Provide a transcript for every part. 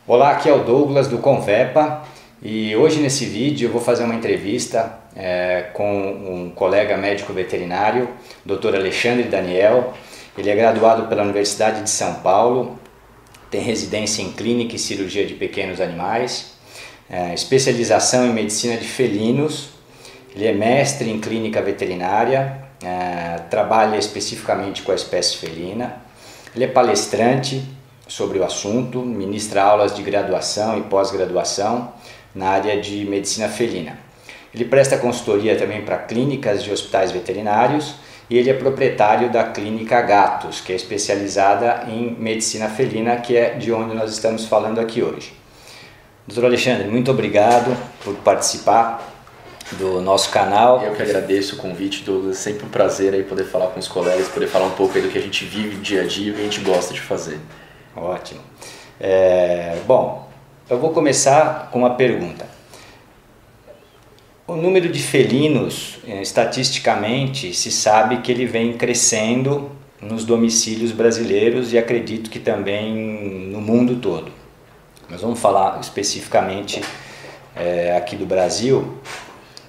Olá, aqui é o Douglas do Convepa e hoje nesse vídeo eu vou fazer uma entrevista com um colega médico veterinário, Dr. Alexandre Daniel. Ele é graduado pela Universidade de São Paulo, tem residência em clínica e cirurgia de pequenos animais, especialização em medicina de felinos. Ele é mestre em clínica veterinária, trabalha especificamente com a espécie felina. Ele é palestrante sobre o assunto, ministra aulas de graduação e pós-graduação na área de medicina felina. Ele presta consultoria também para clínicas de hospitais veterinários e ele é proprietário da Clínica Gatos, que é especializada em medicina felina, que é de onde nós estamos falando aqui hoje. Doutor Alexandre, muito obrigado por participar do nosso canal. Eu que agradeço o convite, Douglas. Sempre um prazer aí poder falar com os colegas, poder falar um pouco aí do que a gente vive dia a dia e o que a gente gosta de fazer. Ótimo. Bom, eu vou começar com uma pergunta. O número de felinos, estatisticamente, se sabe que ele vem crescendo nos domicílios brasileiros e acredito que também no mundo todo. Mas vamos falar especificamente aqui do Brasil,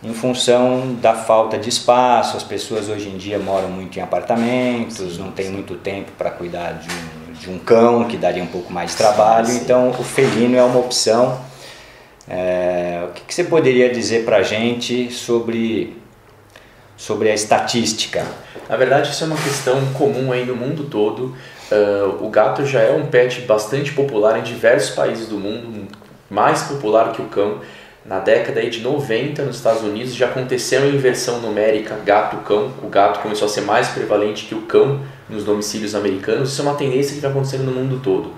em função da falta de espaço. As pessoas hoje em dia moram muito em apartamentos, não tem muito tempo para cuidar de um cão, que daria um pouco mais de trabalho, então o felino é uma opção. O que você poderia dizer para a gente sobre a estatística? Na verdade, isso é uma questão comum aí no mundo todo. O gato já é um pet bastante popular em diversos países do mundo, mais popular que o cão. Na década aí de 90, nos Estados Unidos, já aconteceu a inversão numérica gato-cão. O gato começou a ser mais prevalente que o cão nos domicílios americanos. Isso é uma tendência que está acontecendo no mundo todo.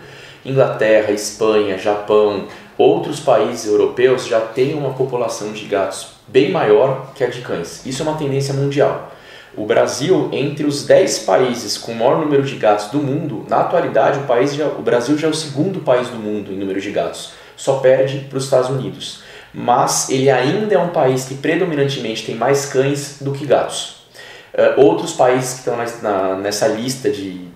Inglaterra, Espanha, Japão, outros países europeus já têm uma população de gatos bem maior que a de cães. Isso é uma tendência mundial. O Brasil, entre os 10 países com o maior número de gatos do mundo, na atualidade o Brasil já é o segundo país do mundo em número de gatos. Só perde para os Estados Unidos. Mas ele ainda é um país que predominantemente tem mais cães do que gatos. Outros países que estão nessa lista de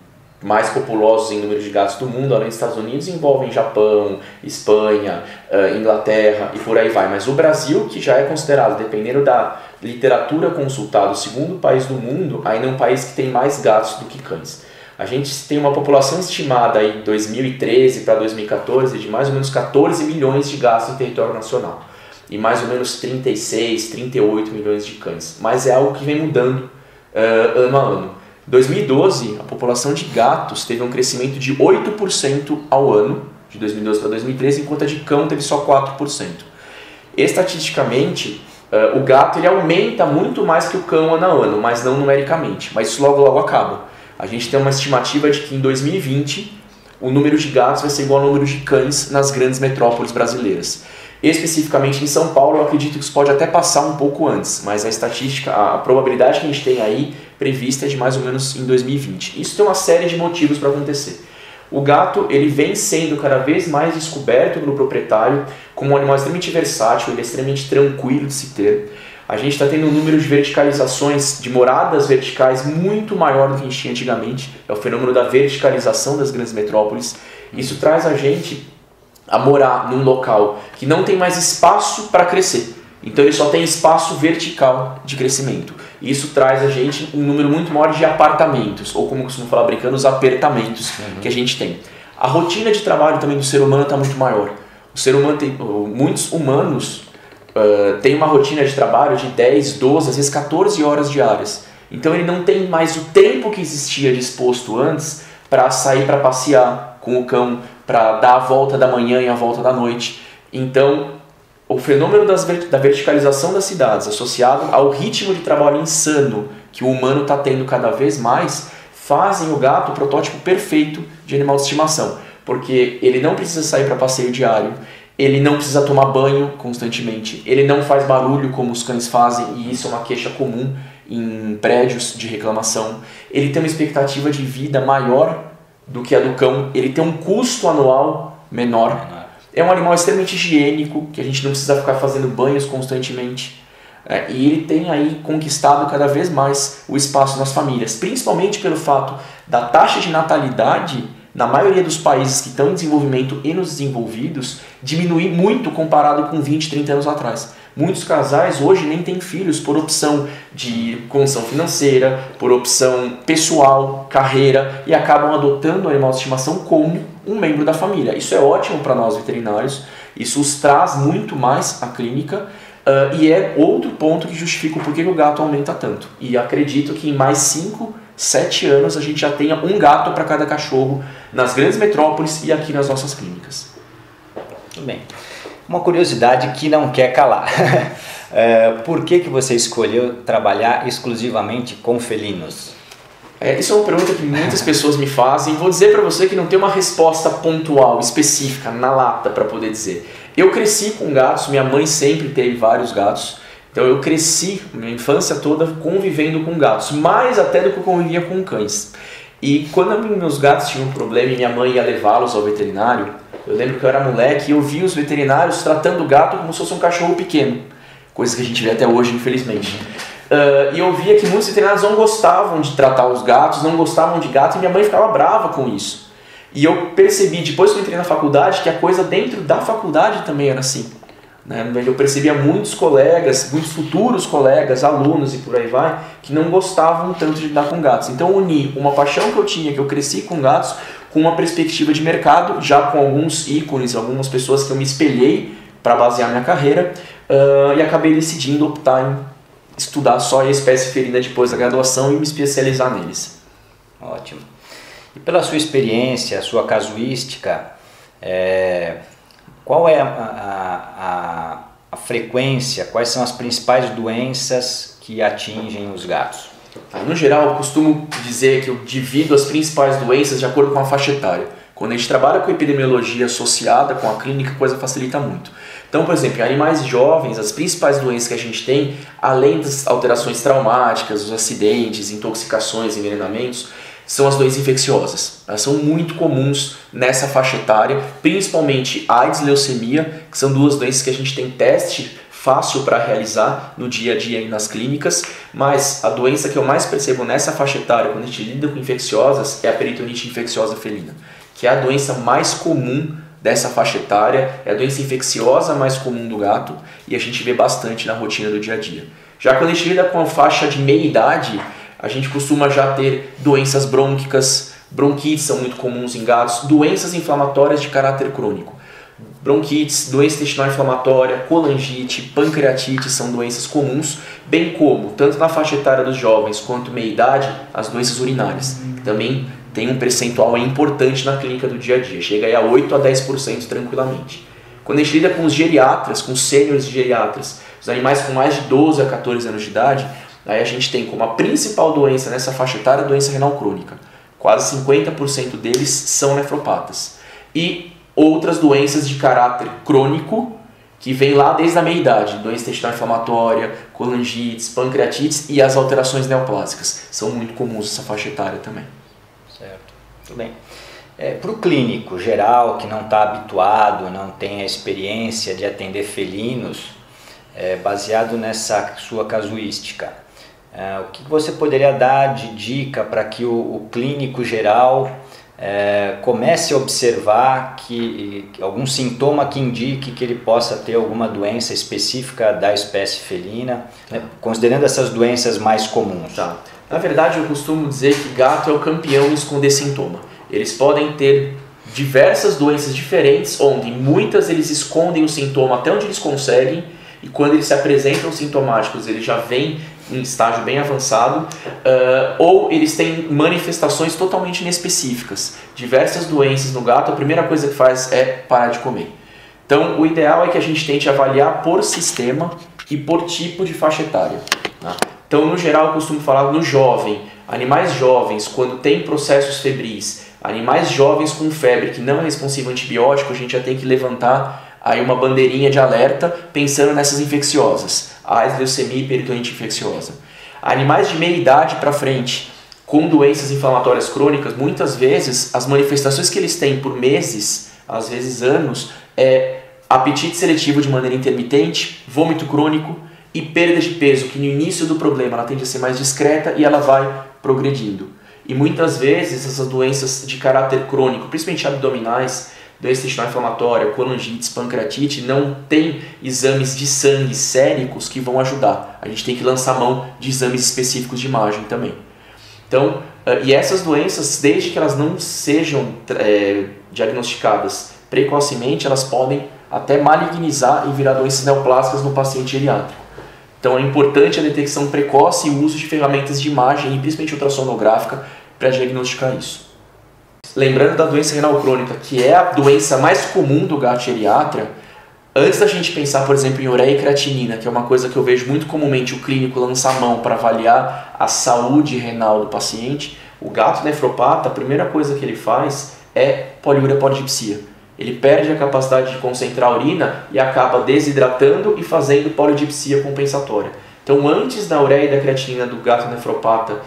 mais populosos em número de gatos do mundo, além dos Estados Unidos, envolvem Japão, Espanha, Inglaterra e por aí vai. Mas o Brasil, que já é considerado, dependendo da literatura consultada, o segundo país do mundo, ainda é um país que tem mais gatos do que cães. A gente tem uma população estimada em 2013 para 2014 de mais ou menos 14 milhões de gatos em território nacional e mais ou menos 36, 38 milhões de cães. Mas é algo que vem mudando ano a ano. Em 2012, a população de gatos teve um crescimento de 8% ao ano, de 2012 para 2013, enquanto a de cão teve só 4%. Estatisticamente, o gato ele aumenta muito mais que o cão ano a ano, mas não numericamente, mas isso logo logo acaba. A gente tem uma estimativa de que em 2020 o número de gatos vai ser igual ao número de cães nas grandes metrópoles brasileiras. Especificamente em São Paulo, eu acredito que isso pode até passar um pouco antes, mas a estatística, a probabilidade que a gente tem aí prevista é de mais ou menos em 2020. Isso tem uma série de motivos para acontecer. O gato ele vem sendo cada vez mais descoberto pelo proprietário como um animal extremamente versátil, ele é extremamente tranquilo de se ter. A gente está tendo um número de verticalizações, de moradas verticais muito maior do que a gente tinha antigamente. É o fenômeno da verticalização das grandes metrópoles. Isso traz a gente a morar num local que não tem mais espaço para crescer. Então ele só tem espaço vertical de crescimento. E isso traz a gente um número muito maior de apartamentos, ou como costumam falar brincando, os apertamentos que a gente tem. A rotina de trabalho também do ser humano está muito maior. O ser humano muitos humanos tem uma rotina de trabalho de 10, 12, às vezes 14 horas diárias. Então ele não tem mais o tempo que existia disposto antes para sair para passear com o cão, para dar a volta da manhã e a volta da noite. Então o fenômeno da verticalização das cidades, associado ao ritmo de trabalho insano que o humano está tendo cada vez mais, fazem o gato o protótipo perfeito de animal de estimação. Porque ele não precisa sair para passeio diário, ele não precisa tomar banho constantemente, ele não faz barulho como os cães fazem, e isso é uma queixa comum em prédios de reclamação. Ele tem uma expectativa de vida maior do que a do cão, ele tem um custo anual menor. É um animal extremamente higiênico, que a gente não precisa ficar fazendo banhos constantemente. E ele tem aí conquistado cada vez mais o espaço nas famílias, principalmente pelo fato da taxa de natalidade na maioria dos países que estão em desenvolvimento e nos desenvolvidos, diminuir muito comparado com 20, 30 anos atrás. Muitos casais hoje nem têm filhos por opção de condição financeira, por opção pessoal, carreira, e acabam adotando o animal de estimação como um membro da família. Isso é ótimo para nós veterinários, isso os traz muito mais à clínica, e é outro ponto que justifica o porquê o gato aumenta tanto. E acredito que em mais 5, 7 anos a gente já tenha um gato para cada cachorro nas grandes metrópoles e aqui nas nossas clínicas. Tudo bem. Uma curiosidade que não quer calar. Por que você escolheu trabalhar exclusivamente com felinos? Isso é uma pergunta que muitas pessoas me fazem. Vou dizer para você que não tem uma resposta pontual, específica, na lata para poder dizer. Eu cresci com gatos, minha mãe sempre teve vários gatos. Então eu cresci, minha infância toda, convivendo com gatos, mais até do que eu convivia com cães. E quando meus gatos tinham um problema e minha mãe ia levá-los ao veterinário, eu lembro que eu era moleque e eu via os veterinários tratando o gato como se fosse um cachorro pequeno. Coisa que a gente vê até hoje, infelizmente. E eu via que muitos veterinários não gostavam de tratar os gatos, não gostavam de gato, e minha mãe ficava brava com isso. E eu percebi, depois que eu entrei na faculdade, que a coisa dentro da faculdade também era assim. Eu percebia muitos colegas, muitos futuros colegas, alunos e por aí vai, que não gostavam tanto de lidar com gatos. Então eu uni uma paixão que eu tinha, que eu cresci com gatos, com uma perspectiva de mercado, já com alguns ícones, algumas pessoas que eu me espelhei para basear minha carreira, e acabei decidindo optar em estudar só a espécie felina depois da graduação e me especializar neles. Ótimo. E pela sua experiência, a sua casuística, qual é a frequência, quais são as principais doenças que atingem os gatos? No geral, eu costumo dizer que eu divido as principais doenças de acordo com a faixa etária. Quando a gente trabalha com epidemiologia associada com a clínica, a coisa facilita muito. Então, por exemplo, em animais jovens, as principais doenças que a gente tem, além das alterações traumáticas, os acidentes, intoxicações, envenenamentos, são as doenças infecciosas. Elas são muito comuns nessa faixa etária, principalmente AIDS e leucemia, que são duas doenças que a gente tem teste fácil para realizar no dia a dia nas clínicas, mas a doença que eu mais percebo nessa faixa etária, quando a gente lida com infecciosas, é a peritonite infecciosa felina, que é a doença mais comum dessa faixa etária, é a doença infecciosa mais comum do gato e a gente vê bastante na rotina do dia a dia. Já quando a gente lida com a faixa de meia-idade, a gente costuma já ter doenças brônquicas, bronquites são muito comuns em gatos, doenças inflamatórias de caráter crônico. Bronquites, doença intestinal inflamatória, colangite, pancreatite são doenças comuns, bem como, tanto na faixa etária dos jovens quanto meia-idade, as doenças urinárias, que também tem um percentual importante na clínica do dia a dia, chega aí a 8 a 10% tranquilamente. Quando a gente lida com os geriatras, com os sêniores geriatras, os animais com mais de 12 a 14 anos de idade, aí a gente tem como a principal doença nessa faixa etária a doença renal crônica. Quase 50% deles são nefropatas. E outras doenças de caráter crônico, que vem lá desde a meia-idade, doença intestinal inflamatória, colangites, pancreatites e as alterações neoplásicas. São muito comuns nessa faixa etária também. Certo, tudo bem. Para o clínico geral, que não está habituado, não tem a experiência de atender felinos, baseado nessa sua casuística, o que você poderia dar de dica para que o clínico geral comece a observar que algum sintoma que indique que ele possa ter alguma doença específica da espécie felina, considerando essas doenças mais comuns? Tá. Na verdade, eu costumo dizer que gato é o campeão em esconder sintoma. Eles podem ter diversas doenças diferentes, onde muitas eles escondem o sintoma até onde eles conseguem, e quando eles se apresentam sintomáticos, eles já vêm em estágio bem avançado, ou eles têm manifestações totalmente inespecíficas. Diversas doenças no gato, a primeira coisa que faz é parar de comer. Então, o ideal é que a gente tente avaliar por sistema e por tipo de faixa etária. Tá? Então, no geral, eu costumo falar no jovem, animais jovens, quando tem processos febris, animais jovens com febre que não é responsivo a antibiótico, a gente já tem que levantar aí uma bandeirinha de alerta pensando nessas infecciosas, AIDS, leucemia e peritonite infecciosa. Animais de meia idade para frente, com doenças inflamatórias crônicas, muitas vezes as manifestações que eles têm por meses, às vezes anos, é apetite seletivo de maneira intermitente, vômito crônico e perda de peso, que no início do problema ela tende a ser mais discreta e ela vai progredindo. E muitas vezes essas doenças de caráter crônico, principalmente abdominais, doença intestinal inflamatória, colangite, pancreatite, não tem exames de sangue séricos que vão ajudar. A gente tem que lançar mão de exames específicos de imagem também. Então, e essas doenças, desde que elas não sejam diagnosticadas precocemente, elas podem até malignizar e virar doenças neoplásicas no paciente geriátrico. Então é importante a detecção precoce e o uso de ferramentas de imagem, e principalmente ultrassonográfica, para diagnosticar isso. Lembrando da doença renal crônica, que é a doença mais comum do gato geriatra, antes da gente pensar, por exemplo, em ureia e creatinina, que é uma coisa que eu vejo muito comumente o clínico lança a mão para avaliar a saúde renal do paciente, o gato nefropata, a primeira coisa que ele faz é poliúria polidipsia. Ele perde a capacidade de concentrar a urina e acaba desidratando e fazendo polidipsia compensatória. Então, antes da ureia e da creatinina do gato nefropata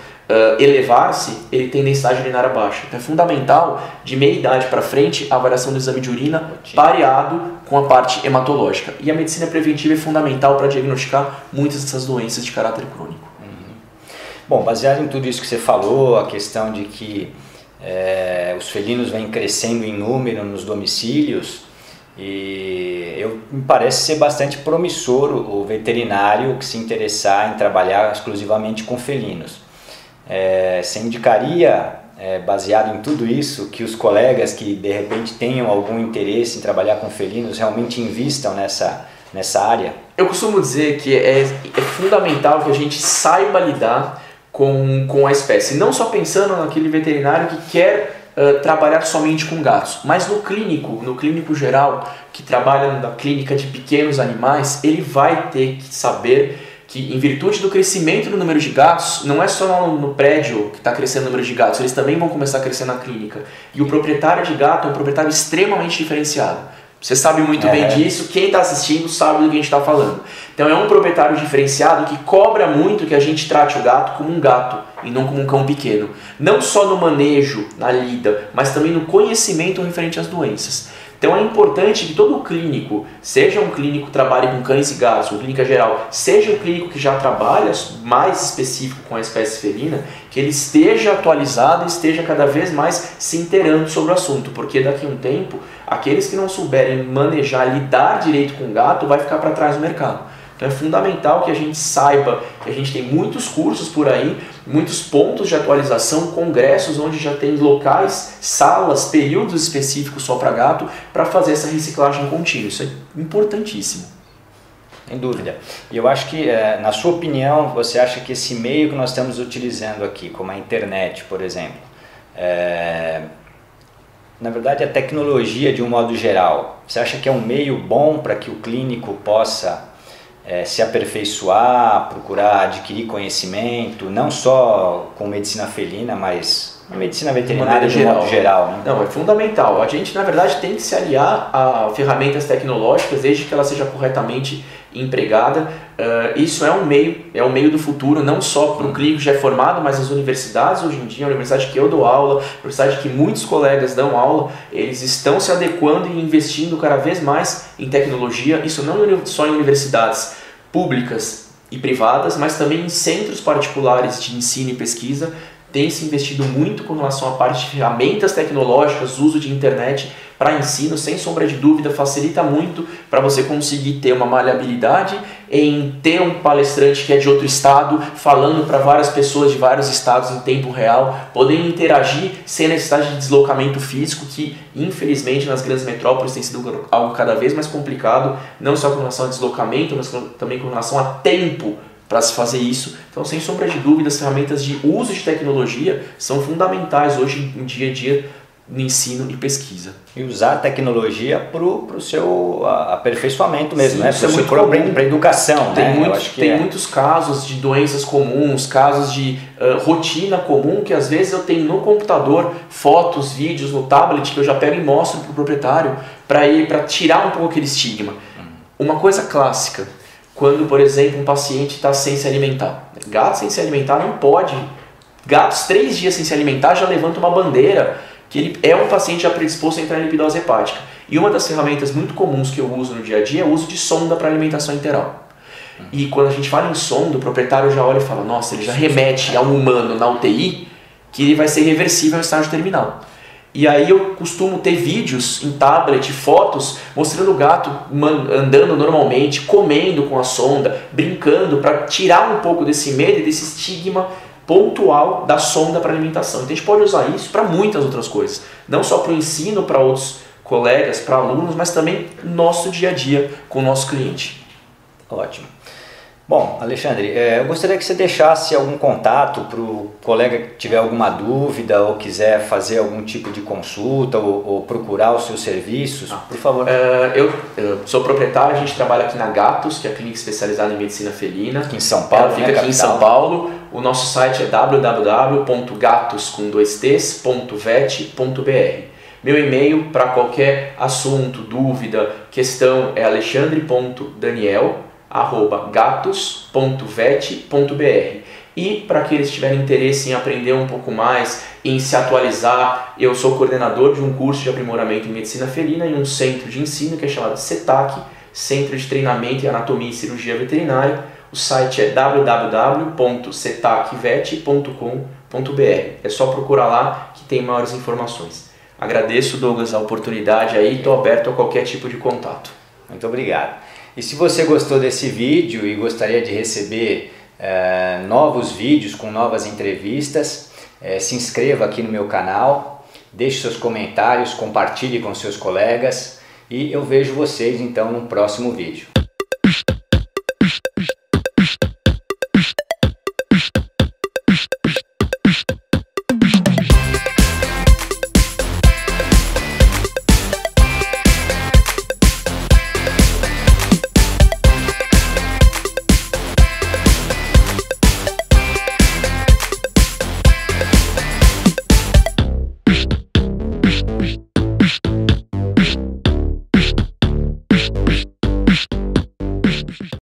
elevar-se, ele tem densidade urinária baixa. Então, é fundamental, de meia idade para frente, a avaliação do exame de urina pareado com a parte hematológica. E a medicina preventiva é fundamental para diagnosticar muitas dessas doenças de caráter crônico. Bom, baseado em tudo isso que você falou, a questão de que os felinos vêm crescendo em número nos domicílios, e me parece ser bastante promissor o veterinário que se interessar em trabalhar exclusivamente com felinos. Você indicaria, baseado em tudo isso, que os colegas que de repente tenham algum interesse em trabalhar com felinos realmente invistam nessa área? Eu costumo dizer que é fundamental que a gente saiba lidar com a espécie, não só pensando naquele veterinário que quer trabalhar somente com gatos, mas no clínico geral, que trabalha na clínica de pequenos animais, ele vai ter que saber que, em virtude do crescimento do número de gatos, não é só no prédio que está crescendo o número de gatos, eles também vão começar a crescer na clínica. E o proprietário de gato é um proprietário extremamente diferenciado. Você sabe muito bem disso, quem está assistindo sabe do que a gente está falando. Então é um proprietário diferenciado que cobra muito que a gente trate o gato como um gato e não como um cão pequeno. Não só no manejo, na lida, mas também no conhecimento referente às doenças. Então é importante que todo clínico, seja um clínico que trabalhe com cães e gatos, ou clínica geral, seja um clínico que já trabalha mais específico com a espécie felina, que ele esteja atualizado e esteja cada vez mais se inteirando sobre o assunto, porque daqui a um tempo, aqueles que não souberem manejar, lidar direito com o gato, vai ficar para trás do mercado. Então é fundamental que a gente saiba que a gente tem muitos cursos por aí, muitos pontos de atualização, congressos onde já tem locais, salas, períodos específicos só para gato, para fazer essa reciclagem contínua. Isso é importantíssimo. Sem dúvida. E eu acho que, na sua opinião, você acha que esse meio que nós estamos utilizando aqui, como a internet, por exemplo, na verdade a tecnologia de um modo geral, você acha que é um meio bom para que o clínico possa se aperfeiçoar, procurar adquirir conhecimento, não só com medicina felina, mas a medicina veterinária de modo geral, né? Não, é fundamental. A gente, na verdade, tem que se aliar a ferramentas tecnológicas, desde que ela seja corretamente empregada. Isso é um meio do futuro, não só para o clínico já é formado, mas as universidades hoje em dia, a universidade que eu dou aula, a universidade que muitos colegas dão aula, eles estão se adequando e investindo cada vez mais em tecnologia, isso não só em universidades públicas e privadas, mas também em centros particulares de ensino e pesquisa. Tem se investido muito com relação à parte de ferramentas tecnológicas, uso de internet para ensino, sem sombra de dúvida, facilita muito para você conseguir ter uma maleabilidade em ter um palestrante que é de outro estado, falando para várias pessoas de vários estados em tempo real, podendo interagir sem necessidade de deslocamento físico, que infelizmente nas grandes metrópoles tem sido algo cada vez mais complicado, não só com relação a deslocamento, mas também com relação a tempo para se fazer isso. Então, sem sombra de dúvida, as ferramentas de uso de tecnologia são fundamentais hoje no dia a dia no ensino e pesquisa. E usar a tecnologia para o seu aperfeiçoamento mesmo, né? Para a educação. Tem muitos casos de doenças comuns, casos de rotina comum, que às vezes eu tenho no computador fotos, vídeos, no tablet, que eu já pego e mostro para o proprietário para tirar um pouco aquele estigma. Uma coisa clássica, quando, por exemplo, um paciente está sem se alimentar. Gato sem se alimentar não pode. Gatos 3 dias sem se alimentar já levanta uma bandeira que ele é um paciente já predisposto a entrar em lipidose hepática. E uma das ferramentas muito comuns que eu uso no dia a dia é o uso de sonda para alimentação enteral. E quando a gente fala em sonda, o proprietário já olha e fala, nossa, ele já remete a um humano na UTI, que ele vai ser reversível ao estágio terminal. E aí eu costumo ter vídeos em tablet, fotos, mostrando o gato andando normalmente, comendo com a sonda, brincando, para tirar um pouco desse medo e desse estigma pontual da sonda para alimentação. Então a gente pode usar isso para muitas outras coisas, não só para o ensino, para outros colegas, para alunos, mas também no nosso dia a dia com o nosso cliente. Ótimo. Bom, Alexandre, eu gostaria que você deixasse algum contato para o colega que tiver alguma dúvida ou quiser fazer algum tipo de consulta ou procurar os seus serviços, por favor. Eu sou proprietário, a gente trabalha aqui na Gatos, que é a clínica especializada em medicina felina. Aqui em São Paulo, ela fica aqui em São Paulo. O nosso site é www.gatos.vet.br. Meu e-mail para qualquer assunto, dúvida, questão é alexandre.daniel@gatos.vet.br. E para aqueles que tiverem interesse em aprender um pouco mais, em se atualizar, eu sou coordenador de um curso de aprimoramento em medicina felina em um centro de ensino que é chamado CETAC, Centro de Treinamento em Anatomia e Cirurgia Veterinária. O site é www.cetacvet.com.br. É só procurar lá que tem maiores informações. Agradeço, Douglas, a oportunidade aí, estou aberto a qualquer tipo de contato. Muito obrigado. E se você gostou desse vídeo e gostaria de receber novos vídeos com novas entrevistas, se inscreva aqui no meu canal, deixe seus comentários, compartilhe com seus colegas e eu vejo vocês então no próximo vídeo.